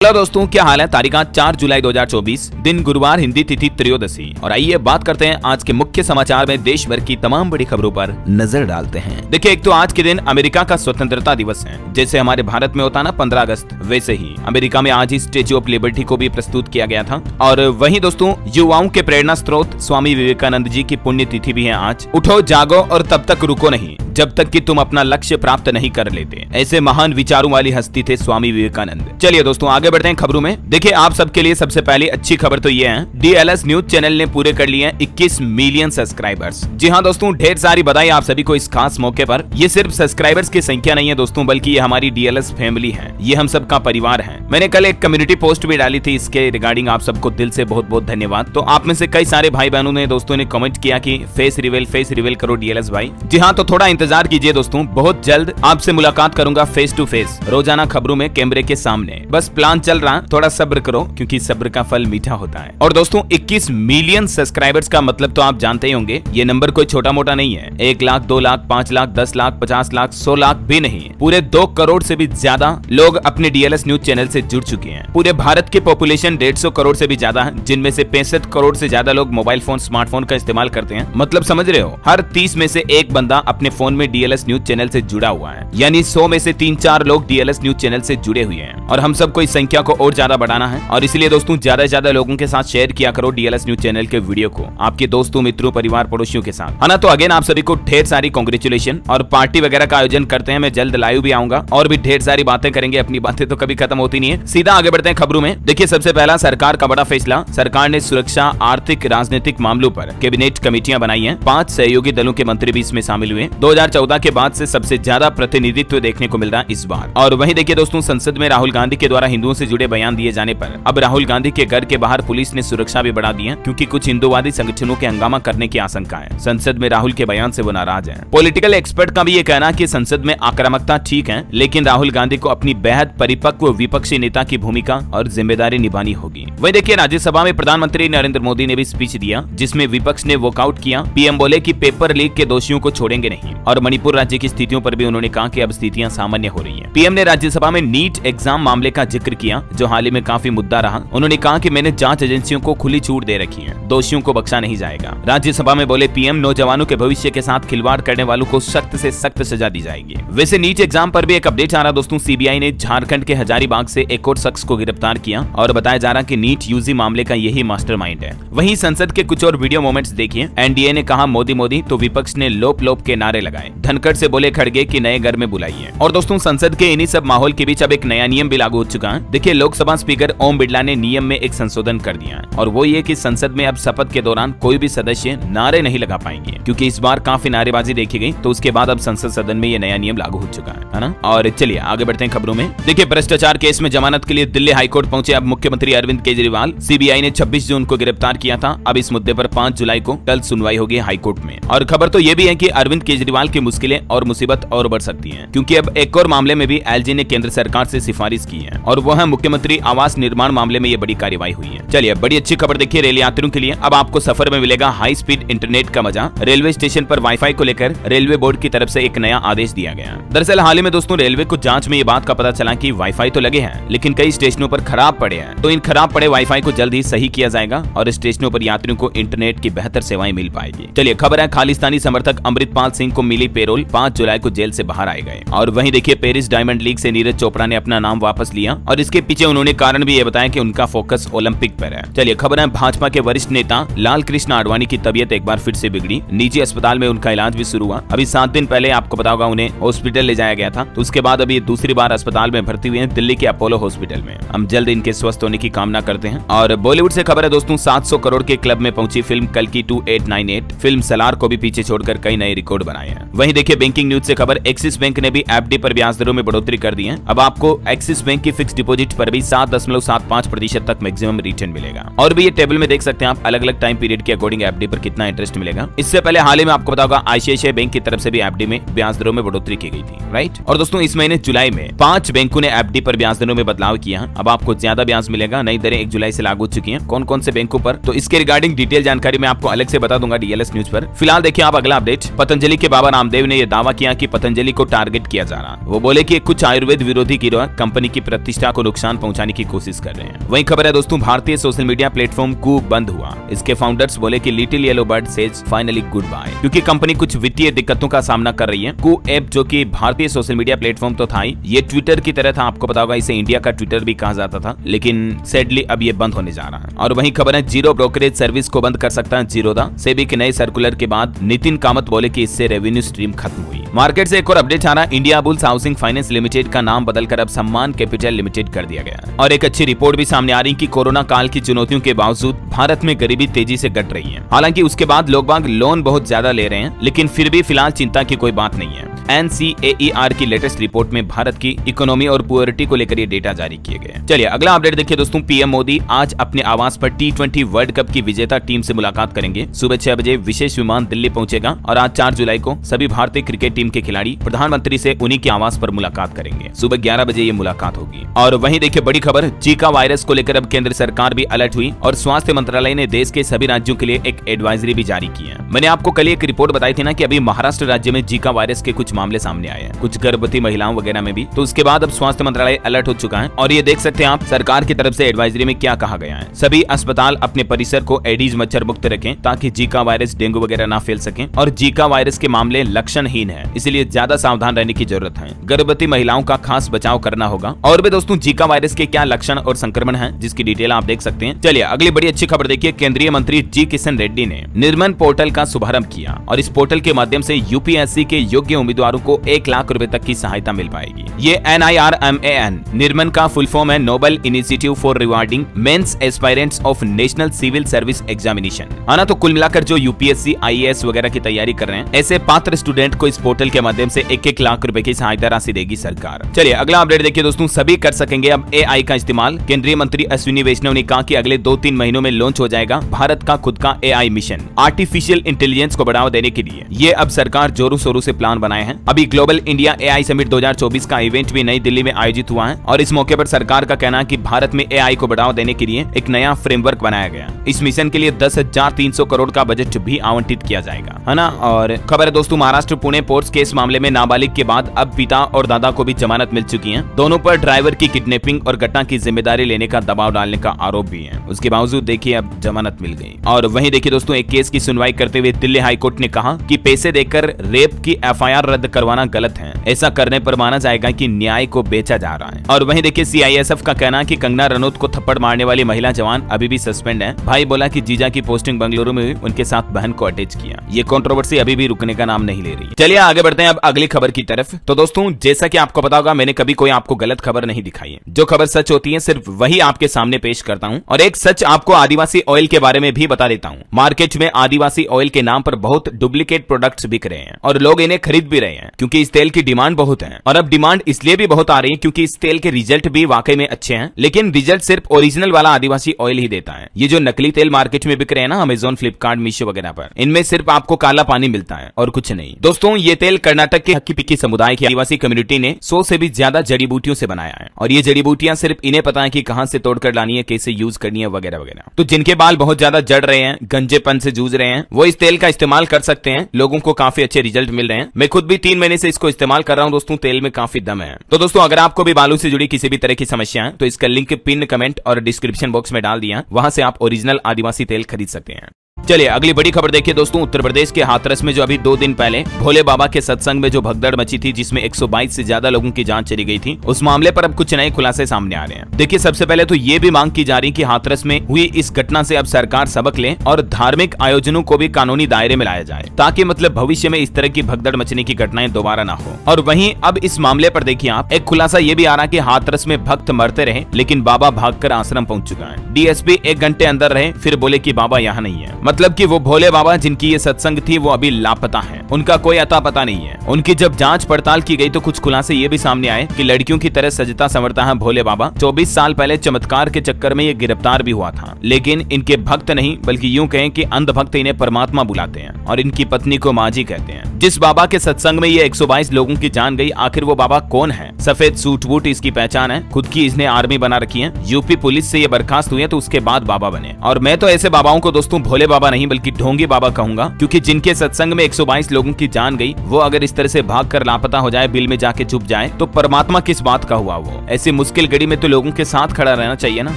Hello दोस्तों, क्या हाल है। तारीख 4 जुलाई 2024, दिन गुरुवार, हिंदी तिथि त्रयोदशी। और आइए बात करते हैं आज के मुख्य समाचार में देश भर की तमाम बड़ी खबरों पर नजर डालते हैं। देखिए, एक तो आज के दिन अमेरिका का स्वतंत्रता दिवस है। जैसे हमारे भारत में होता ना 15 अगस्त, वैसे ही अमेरिका में आज ही स्टेच्यू ऑफ लिबर्टी को भी प्रस्तुत किया गया था। और वहीं दोस्तों, युवाओं के प्रेरणा स्रोत स्वामी विवेकानंद जी की पुण्य तिथि भी है आज। उठो जागो और तब तक रुको नहीं जब तक कि तुम अपना लक्ष्य प्राप्त नहीं कर लेते। ऐसे महान विचारों वाली हस्ती थे स्वामी विवेकानंद। चलिए दोस्तों, आगे बढ़ते हैं खबरों में। देखिए, आप सबके लिए सबसे पहले अच्छी खबर तो ये है, DLS न्यूज चैनल ने पूरे कर लिए हैं 21 मिलियन सब्सक्राइबर्स। जी हाँ दोस्तों, ढेर सारी बधाई आप सभी को इस खास मौके पर। ये सिर्फ सब्सक्राइबर्स की संख्या नहीं है दोस्तों, बल्कि ये हमारी DLS फैमिली है, ये हम सबका परिवार है। मैंने कल एक कम्युनिटी पोस्ट भी डाली थी इसके रिगार्डिंग। आप सबको दिल से बहुत बहुत धन्यवाद। तो आप में से कई सारे भाई बहनों ने दोस्तों ने कमेंट किया कि फेस रिवील करो DLS भाई। जी हाँ, तो थोड़ा इंतजार कीजिए दोस्तों, बहुत जल्द आपसे मुलाकात करूंगा फेस टू फेस, रोजाना खबरों में कैमरे के सामने। बस प्लान चल रहा, थोड़ा सब्र करो, क्योंकि सब्र का फल मीठा होता है। और दोस्तों, 21 मिलियन सब्सक्राइबर्स का मतलब तो आप जानते ही होंगे, ये नंबर कोई छोटा मोटा नहीं है। 1 लाख, 2 लाख, 5 लाख, 10 लाख, 50 लाख, 100 लाख भी नहीं, पूरे 2 करोड़ से भी ज्यादा लोग अपने DLS न्यूज चैनल से जुड़ चुके हैं। पूरे भारत की पॉपुलेशन 150 करोड़ से भी ज्यादा है, जिनमें से 65 करोड़ से ज्यादा लोग मोबाइल फोन, स्मार्टफोन का इस्तेमाल करते हैं। मतलब समझ रहे हो, हर 30 में से एक बंदा अपने फोन में DLS न्यूज चैनल से जुड़ा हुआ है। यानी 100 में से 3-4 लोग DLS न्यूज चैनल से जुड़े हुए हैं। और हम सबको इस संख्या को और ज्यादा बढ़ाना है, और इसलिए दोस्तों ज्यादा से ज्यादा लोगों के साथ शेयर किया करो DLS न्यूज चैनल के वीडियो को, आपके दोस्तों, मित्रों, परिवार, पड़ोसियों के साथ, है ना। तो अगेन आप सभी को ढेर सारी कांग्रेचुलेशन। और पार्टी वगैरह का आयोजन करते हैं, मैं जल्द लाइव भी आऊंगा और भी ढेर सारी बातें करेंगे। अपनी बातें तो कभी खत्म होती नहीं है। सीधा आगे बढ़ते हैं खबरों में। देखिए, सबसे पहला सरकार का बड़ा फैसला। सरकार ने सुरक्षा, आर्थिक, राजनीतिक मामलों पर कैबिनेट कमेटियां बनाई हैं। 5 सहयोगी दलों के मंत्री भी इसमें शामिल हुए। 2014 के बाद से सबसे ज्यादा प्रतिनिधित्व देखने को मिल रहा है इस बार। और वहीं देखिए दोस्तों, संसद में राहुल गांधी के द्वारा हिंदुओं से जुड़े बयान दिए जाने पर अब राहुल गांधी के घर के बाहर पुलिस ने सुरक्षा भी बढ़ा दी है, क्योंकि कुछ हिंदुवादी संगठनों के हंगामा करने की आशंका है। संसद में राहुल के बयान से वो नाराज हैं। पॉलिटिकल एक्सपर्ट का भी ये कहना कि संसद में आक्रामकता ठीक है, लेकिन राहुल गांधी को अपनी बेहद परिपक्व विपक्षी नेता की भूमिका और जिम्मेदारी निभानी होगी। वही देखिए, राज्यसभा में प्रधानमंत्री नरेंद्र मोदी ने भी स्पीच दिया, जिसमें विपक्ष ने वॉकआउट किया। PM बोले कि पेपर लीक के दोषियों को छोड़ेंगे नहीं। और मणिपुर राज्य की स्थितियों पर भी उन्होंने कहा कि अब स्थितियां सामान्य हो रही हैं। PM ने राज्यसभा में नीट एग्जाम मामले का जिक्र किया, जो हाल ही में काफी मुद्दा रहा। उन्होंने कहा कि मैंने जांच एजेंसियों को खुली छूट दे रखी है, दोषियों को बख्शा नहीं जाएगा। राज्यसभा में बोले PM, नौजवानों के भविष्य के साथ खिलवाड़ करने वालों को सख्त से सख्त सजा दी जाएगी। वैसे नीट एग्जाम पर भी एक अपडेट आ रहा दोस्तों। CBI ने झारखंड के हजारीबाग से एक और शख्स को गिरफ्तार किया और बताया जा रहा कि नीट UG मामले का यही मास्टरमाइंड है। वहीं संसद के कुछ और वीडियो मोमेंट्स देखिए। NDA ने कहा मोदी मोदी, तो विपक्ष ने लोप लोप के नारे लगाए। धनखड़ से बोले खड़गे कि नए घर में बुलाइए। और दोस्तों, संसद के इन्हीं सब माहौल के बीच अब एक नया नियम भी लागू हो चुका है। देखिए, लोकसभा स्पीकर ओम बिरला ने नियम में एक संशोधन कर दिया है, और वो ये कि संसद में अब शपथ के दौरान कोई भी सदस्य नारे नहीं लगा पाएंगे, क्योंकि इस बार काफी नारेबाजी देखी गई। तो उसके बाद अब संसद सदन में ये नया नियम लागू हो चुका है ना। और चलिए आगे बढ़ते हैं खबरों में। देखिए, भ्रष्टाचार केस में जमानत के लिए दिल्ली हाईकोर्ट पहुंचे अब मुख्यमंत्री अरविंद केजरीवाल। CBI ने 26 जून को गिरफ्तार किया था। अब इस मुद्दे पर 5 जुलाई को कल सुनवाई होगी हाईकोर्ट में। और खबर तो ये भी है कि अरविंद केजरीवाल की मुश्किलें और मुसीबत और बढ़ सकती हैं, क्योंकि अब एक और मामले में भी LG ने केंद्र सरकार से सिफारिश की है, और वह है मुख्यमंत्री आवास निर्माण मामले में ये बड़ी कार्रवाई हुई है। चलिए, बड़ी अच्छी खबर देखिए रेल यात्रियों के लिए। अब आपको सफर में मिलेगा हाई स्पीड इंटरनेट का मजा। रेलवे स्टेशन पर वाईफाई को लेकर रेलवे बोर्ड की तरफ से एक नया आदेश दिया गया। दरअसल हाल ही में दोस्तों रेलवे को जांच में ये बात का पता चला कि वाईफाई तो लगे हैं, लेकिन कई स्टेशनों पर खराब पड़े हैं। तो इन खराब पड़े वाईफाई को जल्द ही सही किया जाएगा और स्टेशनों पर यात्रियों को इंटरनेट की बेहतर सेवाएं मिल पाएगी। चलिए, खबर है खालिस्तानी समर्थक अमृतपाल सिंह को मिली पेरोल, 5 जुलाई को जेल से बाहर आए गए। और वहीं देखिए, पेरिस डायमंड लीग से नीरज चोपड़ा ने अपना नाम वापस लिया, और इसके पीछे उन्होंने कारण भी ये बताया कि उनका फोकस ओलंपिक पर है। चलिए, खबर है भाजपा के वरिष्ठ नेता लाल कृष्ण आडवाणी की तबीयत एक बार फिर से बिगड़ी। निजी अस्पताल में उनका इलाज भी शुरू हुआ। अभी 7 दिन पहले आपको पता होगा उन्हें हॉस्पिटल ले जाया गया था। तो उसके बाद अभी दूसरी बार अस्पताल में भर्ती हुए हैं, दिल्ली के अपोलो हॉस्पिटल में। हम जल्द इनके स्वस्थ होने की कामना करते हैं। और बॉलीवुड से खबर है दोस्तों, 700 करोड़ के क्लब में पहुंची फिल्म कल्कि 2898। फिल्म सलार को भी पीछे छोड़कर कई नए रिकॉर्ड बनाए हैं। वहीं देखिए, बैंकिंग न्यूज से खबर, एक्सिस बैंक ने भी FD पर ब्याज दरों में बढ़ोतरी कर दी है। अब आपको एक्सिस बैंक की फिक्स डिपॉजिट पर भी 7.75% तक मैक्सिमम रिटर्न मिलेगा। और भी ये टेबल में देख सकते हैं आप अलग अलग टाइम पीरियड के अकॉर्डिंग FD पर कितना इंटरेस्ट मिलेगा। इससे पहले हाल ही में आपको पता होगा ICICI बैंक की तरफ से भी FD में ब्याज दरों में बढ़ोतरी की गई थी, राइट। और दोस्तों, इस महीने जुलाई में 5 बैंकों ने FD पर ब्याज दरों में बदलाव किया। अब आपको ज्यादा ब्याज मिलेगा। नई दरें 1 जुलाई से लागू हो चुकी हैं। कौन कौन से बैंकों पर, तो इसके रिगार्डिंग डिटेल जानकारी मैं आपको अलग से बता दूंगा DLS न्यूज पर। फिलहाल देखिए आप अगला अपडेट। पतंजलि के बाबा नामदेव ने यह दावा किया कि पतंजलि को टारगेट किया जा रहा। वो बोले कि कुछ आयुर्वेद विरोधी गिरोह कंपनी की प्रतिष्ठा को नुकसान पहुंचाने की कोशिश कर रहे हैं। वहीं खबर है दोस्तों, भारतीय सोशल मीडिया प्लेटफॉर्म कू बंद हुआ। इसके फाउंडर्स बोले कि little yellow bird says finally goodbye, क्योंकि कंपनी कुछ वित्तीय दिक्कतों का सामना कर रही है। कू ऐप जो कि भारतीय सोशल मीडिया प्लेटफॉर्म तो था ही, ये ट्विटर की तरह था, आपको पता होगा इसे इंडिया का ट्विटर भी कहा जाता था, लेकिन सैडली अब ये बंद होने जा रहा है। और वहीं खबर है, जीरो ब्रोकरेज सर्विस को बंद कर सकता है जीरोधा। सेबी के नए सर्कुलर के बाद नितिन कामत बोले कि इससे रेवेन्यू स्ट्रीम खत्म हुई। मार्केट से एक और अपडेट आ रहा है, India bulls housing finance limited का नाम बदलकर अब सम्मान कैपिटल लिमिटेड कर दिया गया। और एक अच्छी रिपोर्ट भी सामने आ रही कि कोरोना काल की चुनौतियों के बावजूद भारत में गरीबी तेजी से घट रही है। हालांकि उसके बाद लोग बाग लोन बहुत ज्यादा ले रहे हैं, लेकिन फिर भी फिलहाल चिंता की कोई बात नहीं है। NCAER की लेटेस्ट रिपोर्ट में भारत की इकोनॉमी और पुअरिटी को लेकर ये डेटा जारी किए गए। चलिए अगला अपडेट देखिए दोस्तों, पीएम मोदी आज अपने आवास पर T20 वर्ल्ड कप की विजेता टीम से मुलाकात करेंगे। सुबह 6 बजे विशेष विमान दिल्ली पहुंचेगा और आज 4 जुलाई को सभी भारतीय क्रिकेट टीम के खिलाड़ी प्रधानमंत्री से उन्हीं के आवास पर मुलाकात करेंगे। सुबह 11 बजे ये मुलाकात होगी। और वहीं देखिए बड़ी खबर, जीका वायरस को लेकर अब केंद्र सरकार भी अलर्ट हुई और स्वास्थ्य मंत्रालय ने देश के सभी राज्यों के लिए एक एडवाइजरी भी जारी की है। मैंने आपको कल एक रिपोर्ट बताई थी ना कि अभी महाराष्ट्र राज्य में जीका वायरस के कुछ मामले सामने आए हैं, कुछ गर्भवती महिलाओं वगैरह में भी। तो उसके बाद अब स्वास्थ्य मंत्रालय अलर्ट हो चुका है और ये देख सकते हैं आप सरकार की तरफ से एडवाइजरी में क्या कहा गया है। सभी अस्पताल अपने परिसर को एडीज मच्छर मुक्त रखें ताकि जीका वायरस, डेंगू वगैरह ना फैल सके। और जीका वायरस के मामले लक्षणहीन है, इसलिए ज्यादा सावधान रहने की जरूरत है। गर्भवती महिलाओं का खास बचाव करना होगा। और भी दोस्तों, जीका वायरस के क्या लक्षण और संक्रमण है जिसकी डिटेल आप देख सकते हैं। चलिए अगली बड़ी अच्छी खबर देखिए, केंद्रीय मंत्री जी किशन रेड्डी ने निर्मन पोर्टल का शुभारंभ किया और इस पोर्टल के माध्यम से यूपीएससी के योग्य उम्मीदवारों को 1 लाख रुपए तक की सहायता मिल पाएगी। ये NIRMAN निर्मन का फुल फॉर्म है, noble initiative for rewarding mains aspirants of national civil service examination. आना तो कुल मिलाकर जो यूपीएससी IAS वगैरह की तैयारी कर रहे हैं, ऐसे पात्र स्टूडेंट को इस पोर्टल के माध्यम से 1-1 लाख रुपए की सहायता राशि देगी सरकार। चलिए अगला अपडेट देखिए दोस्तों, सभी कर सकेंगे अब AI का इस्तेमाल। केंद्रीय मंत्री अश्विनी वैष्णव ने कहा कि अगले 2-3 महीनों में लॉन्च हो जाएगा भारत का खुद का AI मिशन, आर्टिफिशियल इंटेलिजेंस को बढ़ावा देने के लिए। ये अब सरकार जोरों शोरों से प्लान बनाए हैं। अभी ग्लोबल इंडिया AI समिट 2024 का इवेंट भी नई दिल्ली में आयोजित हुआ है और इस मौके पर सरकार का कहना है कि भारत में AI को बढ़ावा देने के लिए एक नया फ्रेमवर्क बनाया गया। इस मिशन के लिए 10,300 करोड़ का बजट भी आवंटित किया जाएगा, है ना। और खबर है दोस्तों, महाराष्ट्र पुणे पोर्ट्स केस मामले में नाबालिग के बाद अब पिता और दादा को भी जमानत मिल चुकी है। दोनों पर ड्राइवर की किडनैपिंग और घटना की जिम्मेदारी लेने का दबाव डालने का आरोप भी है। उसके बावजूद देखिए अब जमानत मिल गई। और वहीं देखिए दोस्तों, एक केस की सुनवाई करते हुए दिल्ली हाईकोर्ट ने कहा कि पैसे देकर रेप की FIR रद्द करवाना गलत है। ऐसा करने पर माना जाएगा कि न्याय को बेचा जा रहा है। और वहीं देखिए CISF का कहना है कि कंगना रनौत को थप्पड़ मारने वाली महिला जवान अभी भी सस्पेंड है। भाई बोला कि जीजा की पोस्टिंग बेंगलुरु में हुई, उनके साथ बहन को अटैच किया। ये कंट्रोवर्सी अभी भी रुकने का नाम नहीं ले रही। चलिए आगे बढ़ते हैं अब अगली खबर की तरफ। तो दोस्तों, जैसा कि आपको पता होगा, मैंने कभी कोई आपको गलत खबर नहीं दिखाई है। जो खबर सच होती है सिर्फ वही आपके सामने पेश करता हूँ। और एक सच आपको आदिवासी ऑयल के बारे में भी बता देता हूँ। मार्केट में आदिवासी ऑयल के नाम पर बहुत डुप्लीकेट प्रोडक्ट्स बिक रहे हैं और लोग इन्हें खरीद भी रहे हैं क्योंकि इस तेल की डिमांड बहुत है। और अब डिमांड इसलिए भी बहुत आ रही है क्योंकि इस तेल के रिजल्ट भी वाकई में अच्छे हैं, लेकिन रिजल्ट सिर्फ ओरिजिनल वाला आदिवासी ऑयल ही देता है। ये जो नकली तेल मार्केट में बिक रहे हैं ना, अमेजोन, फ्लिपकार्ट, मीशो वगैरह पर, इनमें सिर्फ आपको काला पानी मिलता है और कुछ नहीं। दोस्तों, ये तेल कर्नाटक के हक्की पिक्की समुदाय की आदिवासी कम्युनिटी ने 100 से भी ज्यादा जड़ी बूटियों से बनाया है और ये जड़ी बूटियां सिर्फ इन्हें पता है कि कहां से तोड़कर लानी है, कैसे यूज करनी है वगैरह वगैरह। तो जिनके बाल बहुत ज्यादा जड़ रहे हैं, गंजेपन से जूझ रहे हैं, वो इस तेल का इस्तेमाल कर सकते हैं। लोगों को काफी अच्छे रिजल्ट मिल रहे हैं। मैं खुद भी 3 महीने से इसको इस्तेमाल कर रहा हूं दोस्तों। तेल में काफी दम है। तो दोस्तों, अगर आपको भी बालों से जुड़ी किसी भी तरह की समस्या है तो इसका लिंक पिन कमेंट और डिस्क्रिप्शन बॉक्स में डाल दिया, वहां से आप ओरिजिनल आदिवासी तेल खरीद सकते हैं। चलिए अगली बड़ी खबर देखिए दोस्तों, उत्तर प्रदेश के हाथरस में जो अभी 2 दिन पहले भोले बाबा के सत्संग में जो भगदड़ मची थी, जिसमें 122 से ज्यादा लोगों की जान चली गई थी, उस मामले पर अब कुछ नए खुलासे सामने आ रहे हैं। देखिए, सबसे पहले तो ये भी मांग की जा रही कि हाथरस में हुई इस घटना से अब सरकार सबक ले और धार्मिक आयोजनों को भी कानूनी दायरे में लाया जाए, ताकि मतलब भविष्य में इस तरह की भगदड़ मचने की घटनाएं दोबारा ना हो। और वहीं अब इस मामले पर देखिए आप, एक खुलासा ये भी आ रहा है कि हाथरस में भक्त मरते रहे लेकिन बाबा भागकर आश्रम पहुंच चुका है। DSP 1 घंटे अंदर रहे, फिर बोले कि बाबा यहाँ नहीं है। मतलब कि वो भोले बाबा जिनकी ये सत्संग थी वो अभी लापता है, उनका कोई अता पता नहीं है। उनकी जब जांच पड़ताल की गई तो कुछ खुलासे ये भी सामने आए कि लड़कियों की तरह सजता संवरता है भोले बाबा। 24 साल पहले चमत्कार के चक्कर में ये गिरफ्तार भी हुआ था, लेकिन इनके भक्त नहीं बल्कि यूं कहें कि अंधभक्त इन्हें परमात्मा बुलाते हैं और इनकी पत्नी को माँ जी कहते हैं। जिस बाबा के सत्संग में ये 122 लोगों की जान गई, आखिर वो बाबा कौन है? सफेद सूट बूट इसकी पहचान है, खुद की इसने आर्मी बना रखी है, यूपी पुलिस से ये बर्खास्त हुए तो उसके बाद बाबा बने। और मैं तो ऐसे बाबाओं को दोस्तों भोले बाबा नहीं बल्कि ढोंगी बाबा कहूंगा, क्योंकि जिनके सत्संग में 122 लोगों की जान गई, वो अगर इस तरह से भाग कर लापता हो जाए, बिल में जाके छुप जाए, तो परमात्मा किस बात का हुआ। वो ऐसी मुश्किल घड़ी में तो लोगों के साथ खड़ा रहना चाहिए ना।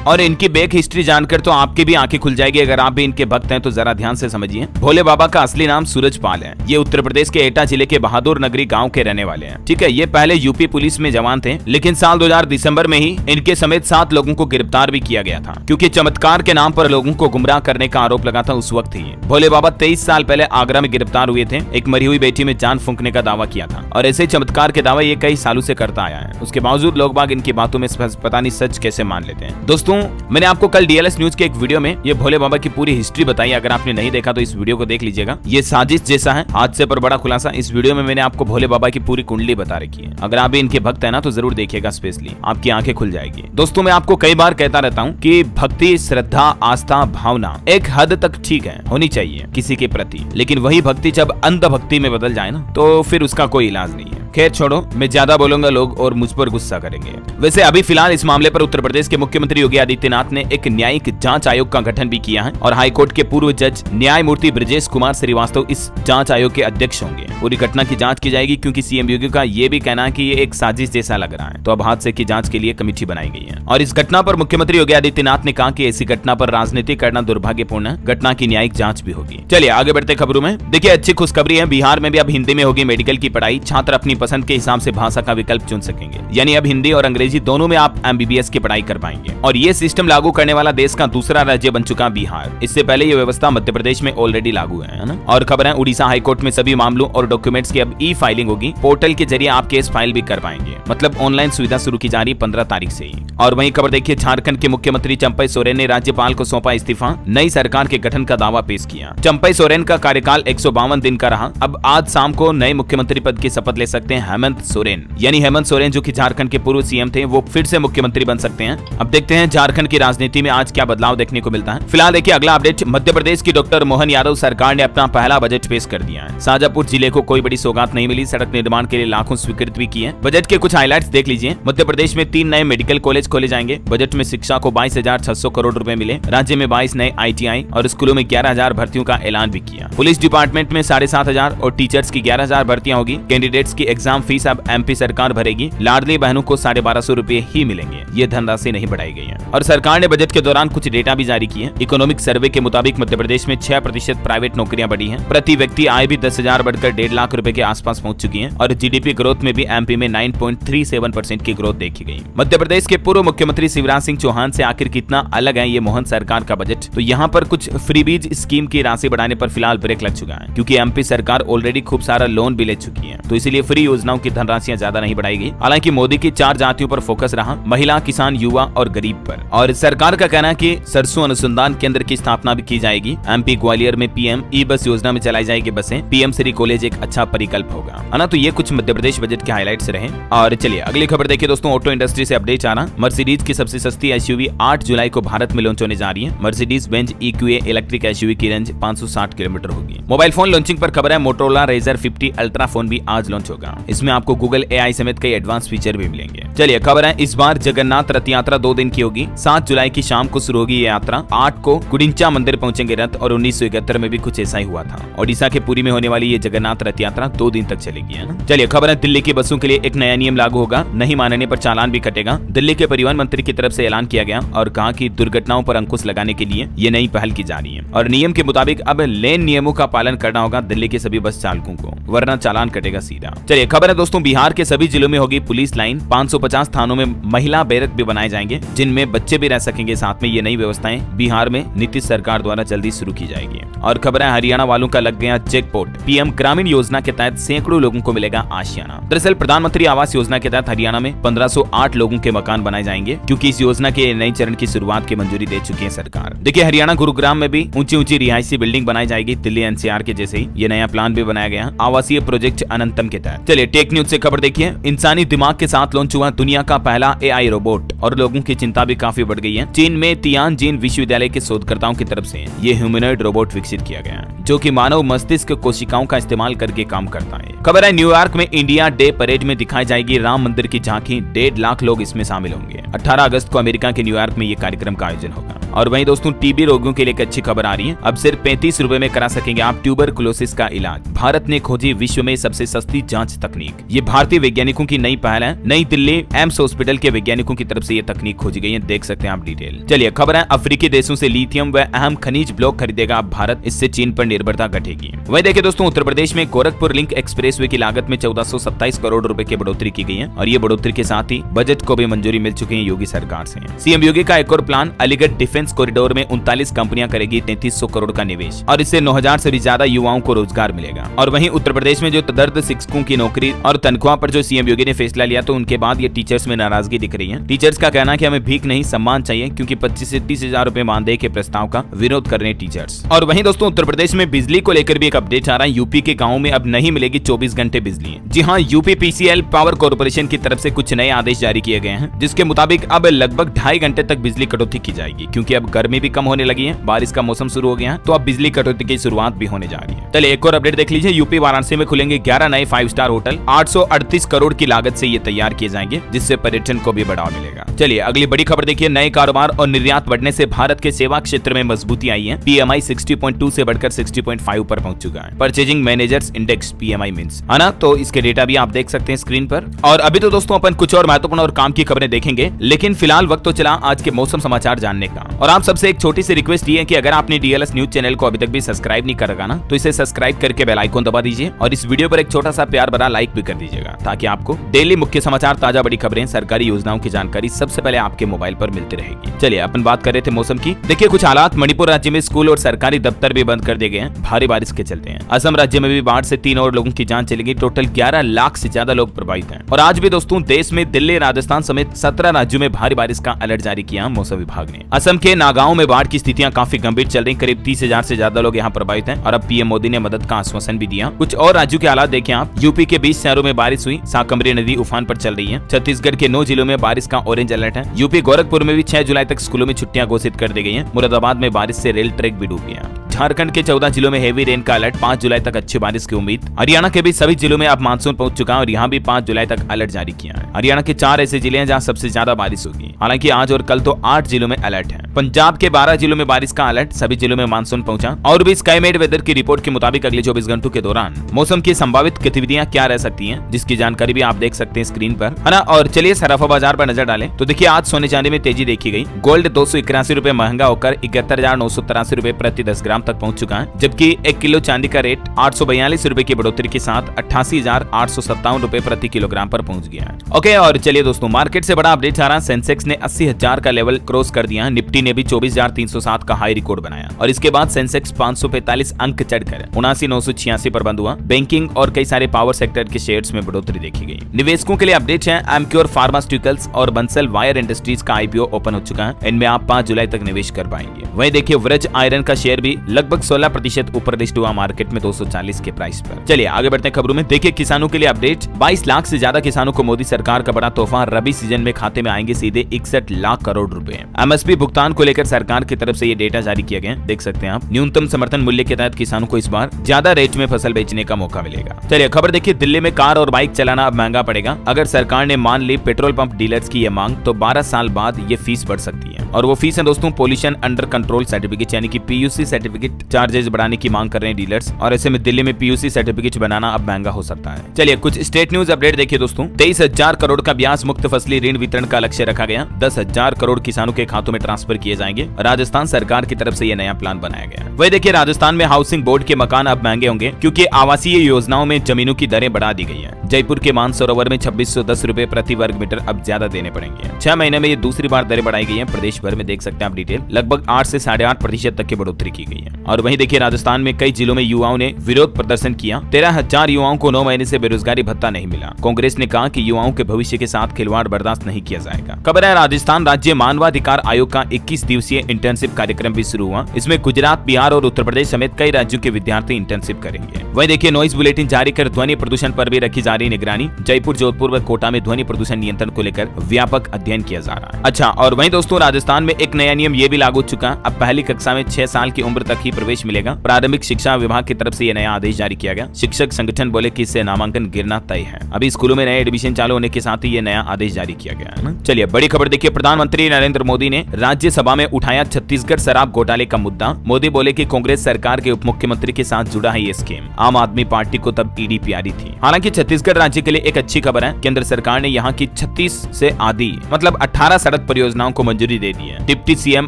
और इनकी बैक हिस्ट्री जानकर तो आपकी भी आंखें खुल जाएगी। अगर आप भी इनके भक्त हैं तो जरा ध्यान से समझिए। भोले बाबा का असली नाम सूरजपाल है। ये उत्तर प्रदेश के एटा जिले के बहादुर नगरी गांव के रहने वाले हैं। ठीक है, ये पहले यूपी पुलिस में जवान थे, लेकिन साल 2000 दिसंबर में ही इनके समेत 7 लोगों को गिरफ्तार भी किया गया था, क्योंकि चमत्कार के नाम पर लोगों को गुमराह करने का आरोप लगा था उस वक्त ही। भोले बाबा 23 साल पहले आगरा में गिरफ्तार हुए थे। एक मरी हुई बेटी में जान फूंकने का दावा किया था, और ऐसे चमत्कार के दावा ये कई सालों से करता आया है। उसके बावजूद लोग बाग इनकी बातों में पता नहीं सच कैसे मान लेते हैं। दोस्तों, मैंने आपको कल डीएलएस न्यूज के एक वीडियो में ये भोले बाबा की पूरी हिस्ट्री बताई। अगर आपने नहीं देखा तो इस वीडियो को देख लीजिएगा। ये साजिश जैसा है, हादसे पर बड़ा खुलासा। इस वीडियो में मैंने आपको भोले बाबा की पूरी कुंडली बता रखी है। अगर आप भी इनके भक्त है ना तो जरूर देखिएगा, स्पेशली आपकी आंखें खुल जाएगी। दोस्तों, मैं आपको कई बार कहता रहता हूँ कि भक्ति, श्रद्धा, आस्था, भावना एक हद तक ठीक है, होनी चाहिए किसी के प्रति, लेकिन वही भक्ति जब अंध भक्ति में बदल जाए ना तो फिर उसका कोई इलाज नहीं है। खैर छोड़ो, मैं ज्यादा बोलूंगा लोग और मुझ पर गुस्सा करेंगे। वैसे अभी फिलहाल इस मामले पर उत्तर प्रदेश के मुख्यमंत्री योगी आदित्यनाथ ने एक न्यायिक जांच आयोग का गठन भी किया है, और हाईकोर्ट के पूर्व जज न्यायमूर्ति ब्रजेश कुमार श्रीवास्तव इस जांच आयोग के अध्यक्ष होंगे। पूरी घटना की जांच की जाएगी, क्योंकि सीएम योगी का ये भी कहना है कि ये एक साजिश जैसा लग रहा है। तो अब हादसे की जांच के लिए कमेटी बनाई गई है, और इस घटना पर मुख्यमंत्री योगी आदित्यनाथ ने कहा कि ऐसी घटना पर राजनीति करना दुर्भाग्यपूर्ण है। घटना की न्यायिक जांच भी होगी। चलिए आगे बढ़ते खबरों में। देखिए, अच्छी खुशखबरी है, बिहार में भी अब हिंदी में होगी मेडिकल की पढ़ाई। छात्र अपनी पसंद के हिसाब से भाषा का विकल्प चुन सकेंगे, यानी अब हिंदी और अंग्रेजी दोनों में आप एमबीबीएस की पढ़ाई कर पाएंगे। और ये सिस्टम लागू करने वाला देश का दूसरा राज्य बन चुका बिहार। इससे पहले ये व्यवस्था मध्य प्रदेश में ऑलरेडी लागू है ना। और खबर है, उड़ीसा हाईकोर्ट में सभी मामलों और डॉक्यूमेंट्स की अब ई फाइलिंग होगी। पोर्टल के जरिए आप केस फाइल भी कर पाएंगे, मतलब ऑनलाइन सुविधा शुरू की जा रही 15 तारीख से ही। और वहीं खबर देखिए, झारखंड के मुख्यमंत्री चंपई सोरेन ने राज्यपाल को सौंपा इस्तीफा, नई सरकार के गठन का दावा पेश किया। चंपई सोरेन का कार्यकाल 152 दिन का रहा। अब आज शाम को नए मुख्यमंत्री पद की शपथ ले सकते हैं हेमंत सोरेन, यानी हेमंत सोरेन जो कि झारखंड के पूर्व सीएम थे, वो फिर से मुख्यमंत्री बन सकते हैं। अब देखते हैं झारखंड की राजनीति में आज क्या बदलाव देखने को मिलता है। फिलहाल देखिए अगला अपडेट, मध्य प्रदेश की डॉक्टर मोहन यादव सरकार ने अपना पहला बजट पेश कर दिया है। शाहजहांपुर जिले को कोई बड़ी सौगात नहीं मिली, सड़क निर्माण के लिए लाखों स्वीकृत भी किए। बजट के कुछ हाइलाइट्स देख लीजिए। मध्य प्रदेश में 3 नए मेडिकल कॉलेज खोले जाएंगे। बजट में शिक्षा को 22,600 करोड़ रुपए मिले। राज्य में 22 नए ITI और स्कूलों में 11,000 भर्तियों का ऐलान भी किया। पुलिस डिपार्टमेंट में 7,500 और टीचर्स की 11,000 भर्तियां होगी। कैंडिडेट्स की एग्जाम फीस अब MP सरकार भरेगी। लाडली बहनों को 1250 रुपए ही मिलेंगे, ये धनराशि नहीं बढ़ाई गई है। और सरकार ने बजट के दौरान कुछ डेटा भी जारी किए। इकोनॉमिक सर्वे के मुताबिक मध्य प्रदेश में 6% प्राइवेट नौकरियां बढ़ी हैं। प्रति व्यक्ति आय भी 10,000 बढ़कर 1.5 लाख रुपए के आसपास पहुंच चुकी है। और GDP ग्रोथ में भी MP में 9.37% की ग्रोथ देखी गई। मध्य प्रदेश के पूर्व मुख्यमंत्री शिवराज सिंह चौहान से आखिर कितना अलग है ये मोहन सरकार का बजट? तो यहाँ पर कुछ फ्रीबीज स्कीम की राशि बढ़ाने पर फिलहाल ब्रेक लग चुका है, क्योंकि MP सरकार ऑलरेडी खूब सारा लोन भी ले चुकी है, तो इसीलिए फ्री योजनाओं की धनराशियां ज्यादा नहीं बढ़ाई गई। हालांकि मोदी की 4 जातियों पर फोकस रहा, महिला, किसान, युवा और गरीब पर। और सरकार का कहना है कि सरसों अनुसंधान केंद्र की स्थापना भी की जाएगी। MP ग्वालियर में PM ई-बस योजना में चलाई जाएगी बसें। PM श्री कॉलेज एक अच्छा परिकल्प होगा, है ना। तो ये कुछ मध्य प्रदेश बजट के हाइलाइट्स रहे। और चलिए अगली खबर देखिए दोस्तों, ऑटो इंडस्ट्री से अपडेट आ रहा। मर्सिडीज की सबसे सस्ती SUV 8 जुलाई को भारत में लॉन्च होने जा रही है। Mercedes Benz EQA electric SUV की रेंज 560 किलोमीटर होगी। मोबाइल फोन लॉन्चिंग पर खबर है, मोटोरोला Razr 50 अल्ट्रा फोन भी आज लॉन्च होगा। इसमें आपको गूगल AI समेत कई एडवांस फीचर भी मिलेंगे। चलिए खबर है, इस बार जगन्नाथ रथ यात्रा 2 दिन की होगी। 7 जुलाई की शाम को शुरू होगी ये यात्रा। 8 को गुडिंचा मंदिर पहुंचेंगे रथ, और 1971 में भी कुछ ऐसा ही हुआ था। ओडिशा के पुरी में होने वाली ये जगन्नाथ रथ यात्रा 2 दिन तक चलेगी, है ना। चलिए खबर है, दिल्ली की बसों के लिए एक नया नियम लागू होगा। नहीं मानने पर चालान भी कटेगा। दिल्ली के परिवहन मंत्री की तरफ से ऐलान किया गया और कहा कि दुर्घटनाओं पर अंकुश लगाने के लिए ये नई पहल की जा रही है। और नियम के मुताबिक अब लेन नियमों का पालन करना होगा दिल्ली के सभी बस चालकों को, वरना चालान कटेगा सीधा। चलिए खबर है दोस्तों, बिहार के सभी जिलों में होगी पुलिस लाइन। 550 थानों में महिला बैरक भी बनाए जाएंगे, जिनमें बच्चे भी रह सकेंगे साथ में। ये नई व्यवस्थाएं बिहार में नीतीश सरकार द्वारा जल्दी शुरू की जाएगी। और खबर है, हरियाणा वालों का लग गया जैकपॉट। PM ग्रामीण योजना के तहत सैकड़ों लोगों को मिलेगा आशियाना। दरअसल प्रधानमंत्री आवास योजना के तहत हरियाणा में 1508 लोगों के मकान बनाए जाएंगे, क्योंकि इस योजना के नई चरण की शुरुआत की मंजूरी दे चुकी है सरकार। देखिए हरियाणा गुरुग्राम में भी ऊंची ऊंची रिहायशी बिल्डिंग बनाई जाएगी, दिल्ली NCR के जैसे ही। ये नया प्लान भी बनाया गया आवासीय प्रोजेक्ट अनंतम के तहत। चलिए टेक न्यूज से खबर देखिए। इंसानी दिमाग के साथ लॉन्च हुआ दुनिया का पहला एआई रोबोट और लोगों की चिंता भी काफी बढ़ गई है। चीन में तियानजिन विश्वविद्यालय के शोधकर्ताओं की तरफ से ये ह्यूमनॉइड रोबोट विकसित किया गया है, जो कि मानव मस्तिष्क कोशिकाओं का इस्तेमाल करके काम करता है। खबर है न्यूयॉर्क में इंडिया डे परेड में दिखाई जाएगी राम मंदिर की झांकी। 1.5 लाख लोग इसमें शामिल होंगे। 18 अगस्त को अमेरिका के न्यूयॉर्क में ये कार्यक्रम का आयोजन होगा। और वहीं दोस्तों टीबी रोगियों के लिए एक अच्छी खबर आ रही है। अब सिर्फ 35 रुपए में करा सकेंगे आप ट्यूबरकुलोसिस का इलाज। भारत ने खोजी विश्व में सबसे सस्ती जांच तकनीक। ये भारतीय वैज्ञानिकों की नई पहल है। नई दिल्ली एम्स हॉस्पिटल के वैज्ञानिकों की तरफ से ये तकनीक खोजी गई है, देख सकते हैं आप डिटेल। चलिए खबर है अफ्रीकी देशों से लिथियम व अहम खनिज ब्लॉक खरीदेगा अब भारत, इससे चीन पर निर्भरता घटेगी। वही देखिए दोस्तों उत्तर प्रदेश में गोरखपुर लिंक एक्सप्रेसवे की लागत में 1427 करोड़ रुपए की बढ़ोतरी की गई है और ये बढ़ोतरी के साथ ही बजट को भी मंजूरी मिल चुकी है योगी सरकार से। सीएम योगी का एक और प्लान, अलीगढ़ डिफेंस कॉरिडोर में 39 कंपनियां करेगी 3300 करोड़ का निवेश और इससे 9000 से भी ज्यादा युवाओं को रोजगार मिलेगा। और वहीं उत्तर प्रदेश में जो तदर्द शिक्षकों की नौकरी और तनख्वाह पर जो सीएम योगी ने फैसला लिया तो उनके बाद ये टीचर्स में नाराजगी दिख रही है। टीचर्स का कहना है कि हमें भीख नहीं सम्मान चाहिए, क्योंकि 25 से 30 हजार रुपए मानदेय के प्रस्ताव का विरोध कर रहे हैं टीचर्स। और वहीं दोस्तों उत्तर प्रदेश में बिजली को लेकर भी एक अपडेट आ रहा है। यूपी के गाँव में अब नहीं मिलेगी 24 घंटे बिजली। जी हाँ, यूपीपीसीएल पावर कॉर्पोरेशन की तरफ से कुछ नए आदेश जारी किए गए हैं, जिसके मुताबिक अब लगभग 2.5 घंटे तक बिजली कटौती की जाएगी, क्योंकि अब गर्मी भी कम होने लगी है, बारिश का मौसम शुरू हो गया है, तो अब बिजली कटौती की शुरुआत भी होने जा रही है। चलिए एक और अपडेट देख लीजिए। यूपी वाराणसी में खुलेंगे 11 नए 5 स्टार होटल। 838 करोड़ की लागत से ये तैयार किए जाएंगे, जिससे पर्यटन को भी बढ़ावा मिलेगा। चलिए अगली बड़ी खबर देखिए। नए कारोबार और निर्यात बढ़ने से भारत के सेवा क्षेत्र में मजबूती आई है। पीएमआई 60.2 से बढ़कर 60.5 पर पहुंच चुका है। Purchasing managers index PMI means है ना, तो इसके डेटा भी आप देख सकते हैं स्क्रीन पर। और अभी तो दोस्तों अपन कुछ और महत्वपूर्ण और काम की खबरें देखेंगे, लेकिन फिलहाल वक्त तो चला आज के मौसम समाचार जानने का। और आप सबसे एक छोटी सी रिक्वेस्ट ये है कि अगर आपने डीएलएस न्यूज चैनल को अभी तक भी सब्सक्राइब नहीं कर रखा ना, तो इसे सब्सक्राइब करके बेल आइकन दबा दीजिए और इस वीडियो पर एक छोटा सा प्यार भरा लाइक भी कर दीजिएगा, ताकि आपको डेली मुख्य समाचार, ताजा बड़ी खबरें, सरकारी योजनाओं की जानकारी सबसे पहले आपके मोबाइल पर मिलती रहेगी। चलिए अपन बात कर रहे थे मौसम की। देखिए कुछ हालात, मणिपुर राज्य में स्कूल और सरकारी दफ्तर भी बंद कर दिए गए हैं भारी बारिश के चलते हैं। असम राज्य में भी बाढ़ से 3 और लोगों की जान चली गई। टोटल 11 लाख से ज्यादा लोग प्रभावित हैं। और आज भी दोस्तों देश में दिल्ली, राजस्थान समेत 17 राज्यों में भारी बारिश का अलर्ट जारी किया मौसम विभाग ने। असम के नागांव में बाढ़ की स्थितियां काफी गंभीर चल रही। करीब 30,000 से ज्यादा लोग यहाँ प्रभावित हैं और अब पीएम मोदी ने मदद का आश्वासन भी दिया। कुछ और राज्यों के हालात देखें आप। यूपी के 20 शहरों में बारिश हुई। साकमरी नदी उफान पर चल रही है। छत्तीसगढ़ के 9 जिलों में बारिश का ऑरेंज अलर्ट है। यूपी गोरखपुर में भी 6 जुलाई तक स्कूलों में छुट्टियां घोषित कर दी गई हैं। मुरादाबाद में बारिश से रेल ट्रैक भी डूब गया। झारखंड के 14 जिलों में हेवी रेन का अलर्ट, 5 जुलाई तक अच्छी बारिश की उम्मीद। हरियाणा के भी सभी जिलों में अब मानसून पहुंच चुका है और यहाँ भी 5 जुलाई तक अलर्ट जारी किया है। हरियाणा के 4 ऐसे जिले हैं जहाँ सबसे ज्यादा बारिश होगी। हालांकि आज और कल तो 8 जिलों में अलर्ट है। पंजाब के 12 जिलों में बारिश का अलर्ट, सभी जिलों में मानसून पहुंचा। और भी स्काईमेड वेदर की रिपोर्ट के मुताबिक अगले 24 घंटों के दौरान मौसम की संभावित गतिविधियां क्या रह सकती हैं, जिसकी जानकारी भी आप देख सकते हैं स्क्रीन पर, है ना। और चलिए सराफा बाजार पर नजर डालें तो देखिए आज सोने चांदी में तेजी देखी गई। गोल्ड 281 रुपए महंगा होकर 71,983 रुपए प्रति 10 ग्राम तक पहुंच चुका है, जबकि 1 किलो चांदी का रेट 842 रुपए की बढ़ोतरी के साथ 88,857 रुपए प्रति किलोग्राम पर पहुंच गया है। ओके, और चलिए दोस्तों मार्केट से बड़ा अपडेट आ रहा है। सेंसेक्स ने 80,000 का लेवल क्रॉस कर दिया। निफ्टी ने भी 24,307 का हाई रिकॉर्ड बनाया और इसके बाद सेंसेक्स 545 अंक चढ़कर 79,986 पर बंद हुआ। बैंकिंग और कई सारे पावर सेक्टर के शेयर्स में बढ़ोतरी देखी गई। निवेशकों के लिए अपडेट है। एमक्योर फार्मास्यूटिकल्स और बंसल वायर इंडस्ट्रीज का आईपीओ ओपन हो चुका है। इनमें आप 5 जुलाई तक निवेश कर पाएंगे। वहीं देखिए व्रज आयरन का शेयर भी लगभग 16% ऊपर लिस्ट हुआ मार्केट में 240 के प्राइस पर। चलिए आगे बढ़ते हैं खबरों में। देखिए किसानों के लिए अपडेट। 22 लाख से ज्यादा किसानों को मोदी सरकार का बड़ा तोहफा। रबी सीजन में खाते में आएंगे सीधे 61 लाख करोड़ रुपए। एमएसपी भुगतान को लेकर सरकार की तरफ से ये डेटा जारी किया गया, देख सकते हैं आप। न्यूनतम समर्थन मूल्य के तहत किसानों को इस बार ज्यादा रेट में फसल बेचने का मौका मिलेगा। चलिए खबर देखिए। दिल्ली में कार और बाइक चलाना अब महंगा पड़ेगा। अगर सरकार ने मान ली पेट्रोल पंप डीलर्स की ये मांग, तो 12 साल बाद ये फीस बढ़ सकती है। और वो फीस है दोस्तों पोल्यूशन अंडर कंट्रोल सर्टिफिकेट यानी कि पीयूसी सर्टिफिकेट चार्जेस बढ़ाने की मांग कर रहे हैं डीलर्स। और ऐसे में दिल्ली में पीयूसी सर्टिफिकेट बनाना अब महंगा हो सकता है। चलिए कुछ स्टेट न्यूज अपडेट देखिए दोस्तों। 23,000 करोड़ का ब्याज मुक्त फसली ऋण वितरण का लक्ष्य रखा गया। 10,000 करोड़ किसानों के खातों में ट्रांसफर किए जाएंगे। राजस्थान सरकार की तरफ से यह नया प्लान बनाया गया। वही देखिए राजस्थान में हाउसिंग बोर्ड के मकान अब महंगे होंगे, क्योंकि आवासीय योजनाओं में जमीनों की दरें बढ़ा दी गई है। जयपुर के मानसरोवर में 2610 रुपए प्रति वर्ग मीटर अब ज्यादा देने पड़ेंगे। 6 महीने में ये दूसरी बार दरें बढ़ाई गई है। प्रदेश भर में देख सकते हैं आप डिटेल। लगभग 8 से 8.5% तक की बढ़ोतरी की गई है। और वहीं देखिए राजस्थान में कई जिलों में युवाओं ने विरोध प्रदर्शन किया। 13,000 युवाओं को 9 महीने से बेरोजगारी भत्ता नहीं मिला। कांग्रेस ने कहा कि युवाओं के भविष्य के साथ खिलवाड़ बर्दाश्त नहीं किया जाएगा। खबर है राजस्थान राज्य मानवाधिकार आयोग का 21 दिवसीय इंटर्नशिप कार्यक्रम भी शुरू हुआ। इसमें गुजरात, बिहार, बिहार और उत्तर प्रदेश समेत कई राज्यों के विद्यार्थी इंटर्नशिप करेंगे। वहीं देखिए नॉइज बुलेटिन जारी कर ध्वनि प्रदूषण पर भी रखी जा रही निगरानी। जयपुर, जोधपुर व कोटा में ध्वनि प्रदूषण नियंत्रण को लेकर व्यापक अध्ययन किया जा रहा है। अच्छा, और वहीं दोस्तों राजस्थान में एक नया नियम ये भी लागू हो चुका। अब पहली कक्षा में 6 साल की उम्र तक ही प्रवेश मिलेगा। प्रारंभिक शिक्षा विभाग की तरफ से यह नया आदेश जारी किया गया। शिक्षक संगठन बोले कि इससे नामांकन गिरना तय है। अभी स्कूलों में नए एडमिशन चालू होने के साथ ही ये नया आदेश जारी किया गया है ना। चलिए बड़ी खबर देखिए, प्रधानमंत्री नरेंद्र मोदी ने राज्यसभा में उठाया छत्तीसगढ़ शराब घोटाले का मुद्दा। मोदी बोले कि कांग्रेस सरकार के उप मुख्यमंत्री के साथ जुड़ा है ये स्कीम। आम आदमी पार्टी को तब ईडी प्यारी थी। हालांकि छत्तीसगढ़ राज्य के लिए एक अच्छी खबर है। केंद्र सरकार ने यहाँ की 36 से आधी मतलब 18 सड़क परियोजनाओं को मंजूरी दे दी है। डिप्टी सीएम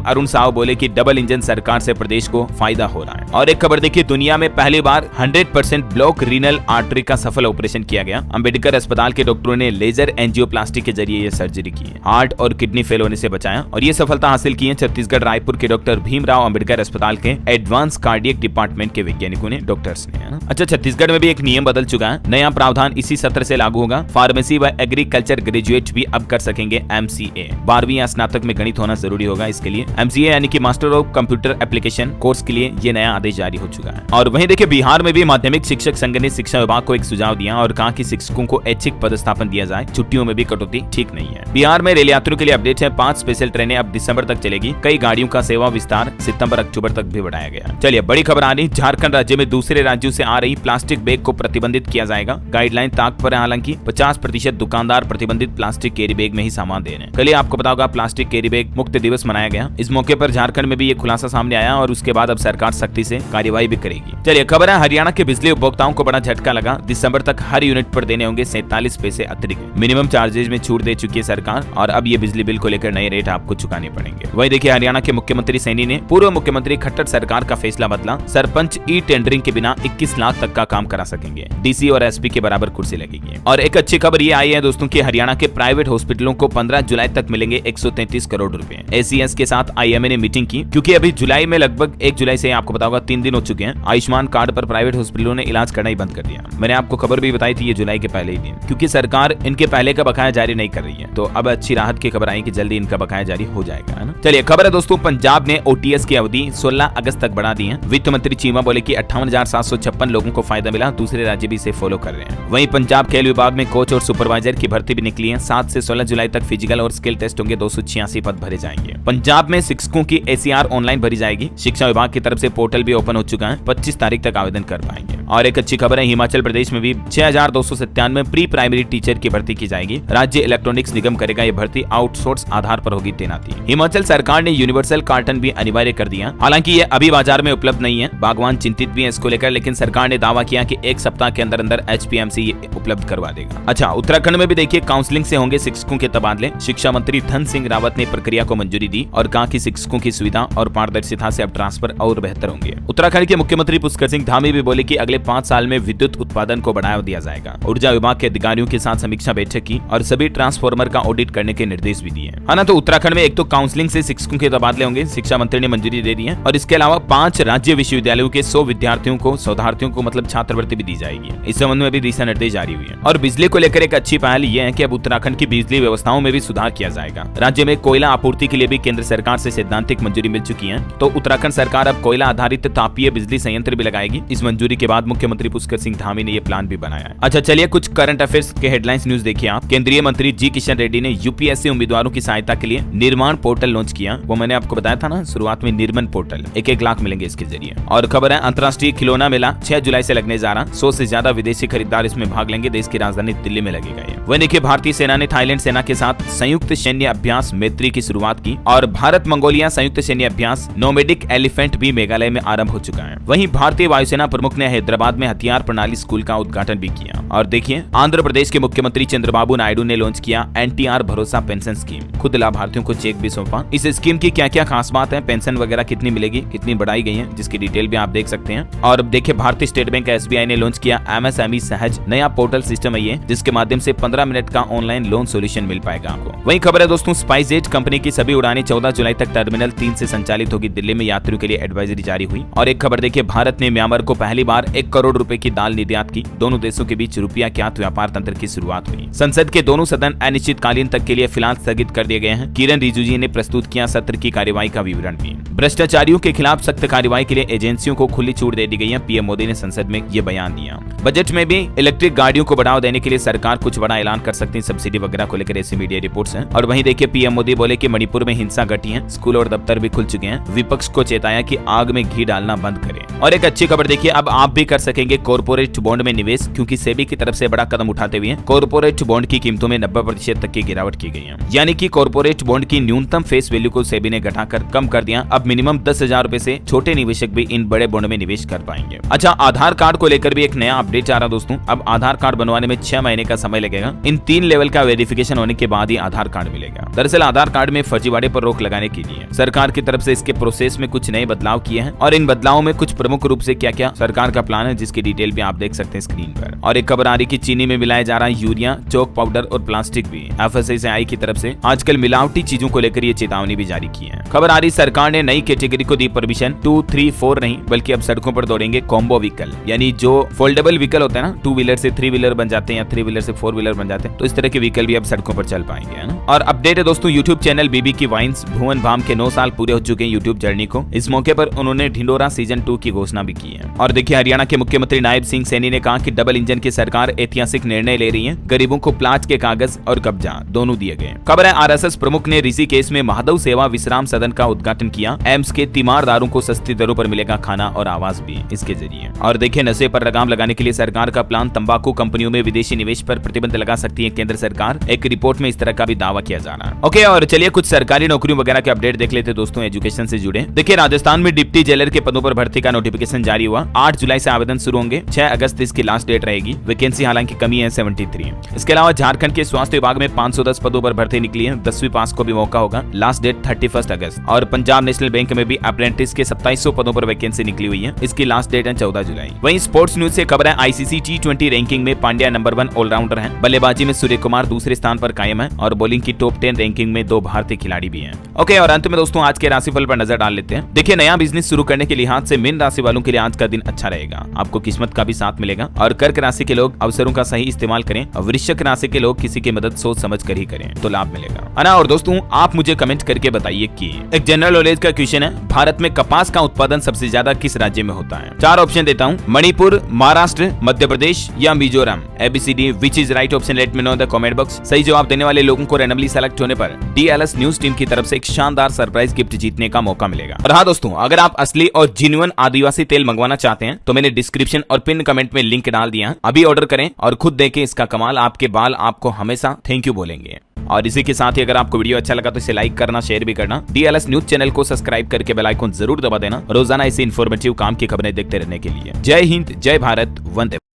अरुण साव बोले कि डबल इंजन सरकार से प्रदेश को फायदा हो रहा है। और एक खबर देखिए, दुनिया में पहली बार 100% ब्लॉक रीनल आर्टरी का सफल ऑपरेशन किया गया। अंबेडकर अस्पताल के डॉक्टरों ने लेजर एंजियोप्लास्टी के जरिए ये सर्जरी की है। हार्ट और किडनी फेल होने से बचाया और ये सफलता हासिल की है छत्तीसगढ़ रायपुर के डॉक्टर भीमराव अंबेडकर अस्पताल के एडवांस कार्डियक डिपार्टमेंट के वैज्ञानिकों ने, डॉक्टर्स ने। अच्छा, छत्तीसगढ़ में भी एक नियम बदल चुका है। नया प्रावधान इसी सत्र से लागू होगा। फार्मेसी व एग्रीकल्चर ग्रेजुएट भी अब कर सकेंगे MCA। 12वीं या स्नातक में गणित होना जरूरी होगा इसके लिए। MCA यानी कि master of computer application course के लिए ये नया आदेश जारी हो चुका है। और वहीं देखिए बिहार में भी माध्यमिक शिक्षक संघ ने शिक्षा विभाग को एक सुझाव दिया और कहा कि शिक्षकों को ऐच्छिक पदस्थापन दिया जाए। छुट्टियों में भी कटौती ठीक नहीं है। बिहार में रेल यात्रियों के लिए अपडेट है। 5 स्पेशल ट्रेनें अब दिसंबर तक चलेगी। कई गाड़ियों का सेवा विस्तार सितंबर अक्टूबर तक भी बढ़ाया गया। चलिए बड़ी खबर आ रही, झारखंड राज्य में दूसरे राज्यों से आ रही प्लास्टिक बैग को प्रतिबंधित किया जाएगा। गाइडलाइन ताक पर है। हालांकि 50% दुकानदार प्रतिबंधित प्लास्टिक कैरी बैग में ही सामान दे रहे हैं। कल ही आपको पता होगा प्लास्टिक कैरी बैग मुक्त दिवस मनाया गया। इस मौके पर झारखंड में भी ये खुलासा सामने आया और उसके बाद अब सरकार सख्ती से कार्यवाही भी करेगी। चलिए खबर है, हरियाणा के बिजली उपभोक्ताओं को बड़ा झटका लगा। दिसंबर तक हर यूनिट पर देने होंगे 47 पैसे अतिरिक्त। मिनिमम चार्जेज में छूट दे चुकी है सरकार और अब ये बिजली बिल को लेकर नए रेट आपको चुकाने पड़ेंगे। वही देखिए हरियाणा के मुख्यमंत्री सैनी ने पूर्व मुख्यमंत्री खट्टर सरकार का फैसला बदला। सरपंच ई टेंडरिंग के बिना 21 लाख तक का काम करा सकेंगे। डीसी और एसपी के बराबर कुर्सी लगेगी। और एक अच्छी खबर ये आई है दोस्तों कि हरियाणा के प्राइवेट हॉस्पिटलों को 15 जुलाई तक मिलेंगे 133 करोड़ रुपए। एसीएस के साथ आईएमए ने मीटिंग की क्योंकि अभी जुलाई में लगभग 1 जुलाई से आपको पता होगा 3 दिन हो चुके हैं। आयुष्मान कार्ड पर प्राइवेट हॉस्पिटलों ने इलाज करना ही बंद कर दिया। मैंने आपको खबर भी बताई थी ये जुलाई के पहले ही दिन, क्योंकि सरकार इनके पहले का बकाया जारी नहीं कर रही है। तो अब अच्छी राहत की खबर आई कि जल्दी इनका बकाया जारी हो जाएगा, है ना। चलिए खबर है दोस्तों, पंजाब ने ओटीएस की अवधि 16 अगस्त तक बढ़ा दी है। वित्त मंत्री चीमा बोले कि 58,756 लोगों को फायदा मिला। दूसरे राज्य भी इसे फॉलो कर रहे हैं। वहीं पंजाब खेल विभाग में कोच और सुपरवाइजर की भर्ती भी निकली है। 7 से 16 जुलाई तक फिजिकल और स्किल टेस्ट होंगे। 286 पद भरे जाएंगे। पंजाब में शिक्षकों की ACR ऑनलाइन भरी जाएगी। शिक्षा विभाग की तरफ से पोर्टल भी ओपन हो चुका है। 25 तारीख तक आवेदन कर पाएंगे। और एक अच्छी खबर है, हिमाचल प्रदेश में भी 6297 प्री प्राइमरी टीचर की भर्ती की जाएगी। राज्य इलेक्ट्रॉनिक्स निगम करेगा ये भर्ती। आउटसोर्स आधार पर होगी तैनाती। हिमाचल सरकार ने यूनिवर्सल कार्टन भी अनिवार्य कर दिया। हालांकि ये अभी बाजार में उपलब्ध नहीं है। बागवान चिंतित भी है इसको लेकर, लेकिन सरकार ने दावा किया कि 1 सप्ताह के अंदर अंदर HPMC उपलब्ध करवा देगा। अच्छा, उत्तराखंड में भी देखिए काउंसलिंग से होंगे शिक्षकों के तबादले। शिक्षा मंत्री धन सिंह रावत ने प्रक्रिया को मंजूरी दी और कहा कि शिक्षकों की सुविधा और पारदर्शिता से अब ट्रांसफर और बेहतर होंगे। उत्तराखंड के मुख्यमंत्री पुष्कर सिंह धामी भी बोले कि अगले 5 साल में विद्युत उत्पादन को बढ़ावा दिया जाएगा। ऊर्जा विभाग के अधिकारियों के साथ समीक्षा बैठक की और सभी ट्रांसफार्मर का ऑडिट करने के निर्देश भी दिए। है ना। तो उत्तराखंड में एक तो काउंसलिंग से शिक्षकों के तबादले होंगे, शिक्षा मंत्री ने मंजूरी दे दी है। और इसके अलावा 5 राज्य विश्वविद्यालयों के 100 विद्यार्थियों को शोधार्थियों को मतलब छात्रवृत्ति भी दी जाएगी। इस संबंध में भी दिशा निर्देश जारी हुई है। और बिजली को लेकर एक अच्छी पहल यह है कि अब उत्तराखंड की बिजली व्यवस्थाओं में भी सुधार किया जाएगा। राज्य में कोयला आपूर्ति के लिए भी केंद्र सरकार से सैद्धांतिक मंजूरी मिल चुकी है। तो उत्तराखंड सरकार अब कोयला आधारित तापीय बिजली संयंत्र भी लगाएगी। इस मंजूरी के बाद मुख्यमंत्री पुष्कर सिंह धामी ने ये प्लान भी बनाया है। अच्छा चलिए कुछ करंट अफेयर्स के हेडलाइंस न्यूज देखिए आप। केंद्रीय मंत्री जी किशन रेड्डी ने यूपीएससी उम्मीदवारों की सहायता के लिए निर्माण पोर्टल लॉन्च किया। वो मैंने आपको बताया था ना शुरुआत में, निर्माण पोर्टल 1-1 लाख मिलेंगे इसके जरिए। और खबर है अंतर्राष्ट्रीय खिलौना मेला 6 जुलाई से लगने जा रहा। 100 से ज्यादा विदेशी खरीदार इसमें भाग लेंगे। देश की राजधानी दिल्ली में लगेगा ये। वहीं देखिए भारतीय सेना ने थाईलैंड सेना के साथ संयुक्त सैन्य अभ्यास मैत्री की शुरुआत की। और भारत मंगोलिया संयुक्त सैन्य अभ्यास नोमेडिक एलिफेंट भी मेघालय में आरंभ हो चुका है। वहीं भारतीय वायुसेना प्रमुख ने हैदराबाद में हथियार प्रणाली स्कूल का उद्घाटन भी किया। और देखिए आंध्र प्रदेश के मुख्यमंत्री चंद्रबाबू नायडू ने लॉन्च किया NTR भरोसा पेंशन स्कीम। खुद लाभार्थियों को चेक भी सौंपा। इस स्कीम की क्या क्या खास बात है, पेंशन वगैरह कितनी मिलेगी, कितनी बढ़ाई गई है, जिसकी डिटेल भी आप देख सकते हैं। और देखिए भारतीय स्टेट बैंक SBI ने लॉन्च किया MSME सहज नया पोर्टल सिस्टम है ये, जिसके माध्यम से 15 मिनट का ऑनलाइन लोन सोल्यूशन मिल पाएगा आपको। वहीं खबर है दोस्तों स्पाइसजेट कंपनी की सभी उड़ानें 14 जुलाई तक टर्मिनल 3 से संचालित होगी। दिल्ली में यात्रियों के लिए एडवाइजरी जारी हुई। और एक खबर देखिए भारत ने म्यांमार को पहली बार 1 करोड़ रुपए की दाल निर्यात की। दोनों देशों के बीच रुपया ज्ञात व्यापार तंत्र की शुरुआत हुई। संसद के दोनों सदन अनिश्चितकालीन तक के लिए फिलहाल स्थगित कर दिए गए हैं। किरण रिजिजू ने प्रस्तुत किया सत्र की कार्यवाही का विवरण भी। भ्रष्टाचारियों के खिलाफ सख्त कार्रवाई के लिए एजेंसियों को खुली छूट दे दी गई है। पीएम मोदी ने संसद में ये बयान दिया। बजट में भी इलेक्ट्रिक गाड़ियों को बढ़ावा देने के लिए सरकार कुछ बड़ा ऐलान कर सकती है, सब्सिडी वगैरह को लेकर ऐसी मीडिया रिपोर्ट्स हैं। और वहीं देखिए पीएम मोदी बोले कि मणिपुर में हिंसा घटी है, स्कूल और दफ्तर भी खुल चुके हैं। विपक्ष को चेताया कि आग में घी डालना बंद करें। और एक अच्छी खबर देखिए, अब आप भी कर सकेंगे कॉर्पोरेट बॉन्ड में निवेश, क्योंकि सेबी की तरफ से बड़ा कदम उठाते हुए कॉर्पोरेट बॉन्ड की कीमतों में 90% तक की गिरावट की गई है। यानी कि कॉर्पोरेट बॉन्ड की न्यूनतम फेस वैल्यू को सेबी ने घटाकर कम कर दिया। अब मिनिमम 10,000 रुपए से छोटे निवेशक भी इन बड़े बॉन्ड में निवेश कर पाएंगे। अच्छा, आधार कार्ड को लेकर भी एक नया अपडेट आ रहा दोस्तों। अब आधार कार्ड बनवाने में 6 महीने का समय लगेगा। इन 3 लेवल का वेरिफिकेशन होने के बाद ही आधार कार्ड मिलेगा। दरअसल आधार कार्ड में फर्जीवाड़े पर रोक लगाने के लिए सरकार की तरफ से इसके प्रोसेस में कुछ नए बदलाव किए हैं और इन बदलावों में कुछ प्रमुख रूप से क्या क्या सरकार का प्लान है, जिसकी डिटेल भी आप देख सकते हैं स्क्रीन पर। और एक खबर आ रही कि चीनी में मिलाया जा रहा है यूरिया, चौक पाउडर और प्लास्टिक भी। FSSAI की तरफ से आजकल मिलावटी चीजों को लेकर ये चेतावनी भी जारी की है। खबर आ रही सरकार ने नई कैटेगरी को दी परमिशन। 2, 3, 4 नहीं, बल्कि अब सड़कों पर दौड़ेंगे कॉम्बो व्हीकल, यानी जो फोल्डेबल व्हीकल होता है ना, 2 व्हीलर से 3 व्हीलर बन जाते हैं या 3 व्हीलर से 4 व्हीलर बन जाते हैं, तो इस तरह के व्हीकल भी अब सड़कों पर चल पाएंगे, है ना। और अपडेट है दोस्तों, यूट्यूब चैनल बीबी की वाइन्स भुवन भाम के 9 साल पूरे हो चुके हैं यूट्यूब जर्नी को। इस मौके पर उन्होंने ढिंडोरा सीजन 2 की घोषणा भी की है। और देखिए हरियाणा के मुख्यमंत्री नायब सिंह सैनी ने कहा कि डबल इंजन की सरकार ऐतिहासिक निर्णय ले रही है। गरीबों को प्लाट के कागज और कब्जा दोनों दिए गए। खबर है RSS प्रमुख ने ऋषिकेश में महादेव सेवा विश्राम सदन का उद्घाटन किया। एम्स के तीमारदारों को सस्ती दरों पर मिलेगा खाना और आवास भी इसके जरिए। और देखिए नशे पर लगाम लगाने के लिए सरकार का प्लान, तंबाकू कंपनियों में विदेशी निवेश पर प्रतिबंध लगा सकती है केंद्र सरकार। एक रिपोर्ट में इस तरह का भी दावा किया जा रहा है। ओके, और चलिए कुछ सरकारी नौकरियों वगैरह के अपडेट देख लेते दोस्तों, एजुकेशन से जुड़े। देखिए राजस्थान में डिप्टी जेलर के पदों पर भर्ती का नोटिफिकेशन जारी हुआ। 8 जुलाई से आवेदन शुरू होंगे, 6 अगस्त इसकी लास्ट डेट रहेगी। वैकेंसी हालांकि कमी है 73। इसके अलावा झारखंड के स्वास्थ्य विभाग में 510 पदों पर भर्ती निकली है। 10वीं पास को भी मौका होगा, लास्ट डेट 31 अगस्त। और पंजाब नेशनल बैंक में भी अप्रेंटिस के 2700 पदों पर वैकेंसी निकली हुई है, इसकी लास्ट डेट है 14 जुलाई। वहीं स्पोर्ट्स न्यूज से खबर है ICC T20 रैंकिंग में पांड्या नंबर 1 ऑलराउंडर है। बल्लेबाजी में सूर्य कुमार दूसरे स्थान पर कायम है और बॉलिंग की टॉप 10 रैंकिंग में 2 भारतीय खिलाड़ी भी हैं। ओके, और अंत में दोस्तों आज के राशिफल पर नजर डाल लेते हैं। देखिए नया बिजनेस शुरू करने के लिहाज से मीन राशि वालों के लिए आज का दिन अच्छा रहेगा। आपको किस्मत का भी साथ मिलेगा। और कर्क राशि के लोग अवसरों का सही इस्तेमाल करें। वृश्चिक राशि के लोग किसी की मदद सोच समझ कर ही करें तो लाभ मिलेगा, है ना। और दोस्तों आप मुझे कमेंट करके बताइए कि एक जनरल नॉलेज का क्वेश्चन है, भारत में कपास का उत्पादन सबसे ज्यादा किस राज्य में होता है? 4 ऑप्शन देता हूँ, मणिपुर, महाराष्ट्र, मध्य प्रदेश या Mizoram. ABCD which is right option, let me know in the comment box. सही जवाब देने वाले लोगों को रैंडमली सेलेक्ट होने पर DLS न्यूज टीम की तरफ से एक शानदार सरप्राइज गिफ्ट जीतने का मौका मिलेगा। और हाँ दोस्तों, अगर आप असली और जेन्युइन आदिवासी तेल मंगवाना चाहते हैं तो मैंने डिस्क्रिप्शन और पिन कमेंट में लिंक डाल दिया। अभी ऑर्डर करें और खुद देखें इसका कमाल। आपके बाल आपको हमेशा थैंक यू बोलेंगे। और इसी के साथ ही अगर आपको वीडियो अच्छा लगा तो इसे लाइक करना, शेयर भी करना। DLS न्यूज चैनल को सब्सक्राइब करके बेल आइकन जरूर दबा देना, रोजाना ऐसी इन्फॉर्मेटिव काम की खबरें देखते रहने के लिए। जय हिंद, जय भारत, वंदे।